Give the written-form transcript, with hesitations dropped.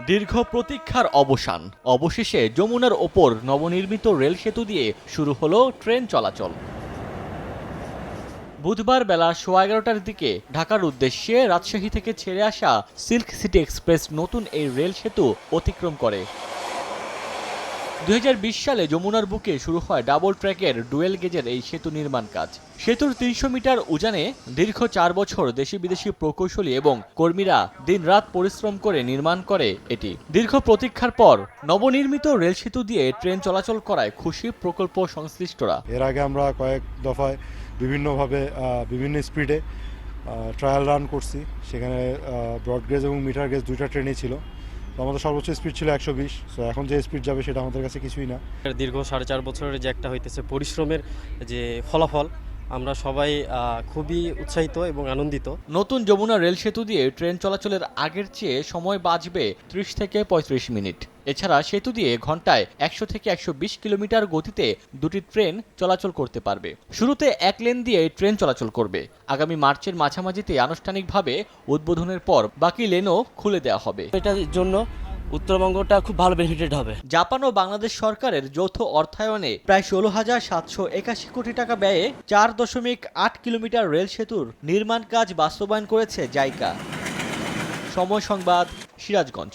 দীর্ঘ প্রতীক্ষার অবসান, অবশেষে যমুনার ওপর নবনির্মিত রেল সেতু দিয়ে শুরু হলো ট্রেন চলাচল। বুধবার বেলা 11:15টার দিকে ঢাকার উদ্দেশ্যে রাজশাহী থেকে ছেড়ে আসা সিল্ক সিটি এক্সপ্রেস নতুন এই রেল সেতু অতিক্রম করে। 2020 সালে যমুনার বুকে শুরু হয় ডাবল ট্র্যাকের ডুয়েল গেজের এই সেতু নির্মাণ কাজ। সেতুর 300 মিটার উজানে দীর্ঘ 4 বছর দেশি বিদেশি প্রকৌশলী এবং কর্মীরা দিনরাত পরিশ্রম করে নির্মাণ করে এটি। দীর্ঘ প্রতীক্ষার পর নবনির্মিত রেল সেতু দিয়ে ট্রেন চলাচল করায় খুশি প্রকল্প সংশ্লিষ্টরা। এর আগে আমরা কয়েক দফায় বিভিন্নভাবে বিভিন্ন স্পিডে ট্রায়াল রান করছি। সেখানে ব্রড গেজ এবং মিটার গেজ দুইটা ট্রেনই ছিল। তো আমাদের সর্বোচ্চ স্পিড ছিল 120। সো এখন যে স্পিড যাবে সেটা আমাদের কাছে কিছুই না। দীর্ঘ 4.5 বছরের যে একটা হইতেছে পরিশ্রমের যে ফলাফল, আমরা সবাই খুবই উৎসাহিত এবং আনন্দিত। নতুন যমুনা রেল সেতু দিয়ে ট্রেন চলাচলের আগের চেয়ে সময় বাঁচবে 30 থেকে 35 মিনিট। এছাড়া সেতু দিয়ে ঘন্টায় 100 থেকে 120 কিলোমিটার গতিতে দুটি ট্রেন চলাচল করতে পারবে। শুরুতে এক লেন দিয়ে ট্রেন চলাচল করবে। আগামী মার্চের মাঝামাঝিতে আনুষ্ঠানিকভাবে উদ্বোধনের পর বাকি লেনও খুলে দেওয়া হবে। এটার জন্য উত্তরবঙ্গটা খুব ভালো বেনিফিটেড হবে। জাপান ও বাংলাদেশ সরকারের যৌথ অর্থায়নে প্রায় 16,781 কোটি টাকা ব্যয়ে 4.8 কিলোমিটার রেল সেতুর নির্মাণ কাজ বাস্তবায়ন করেছে জাইকা। সময় সংবাদ, সিরাজগঞ্জ।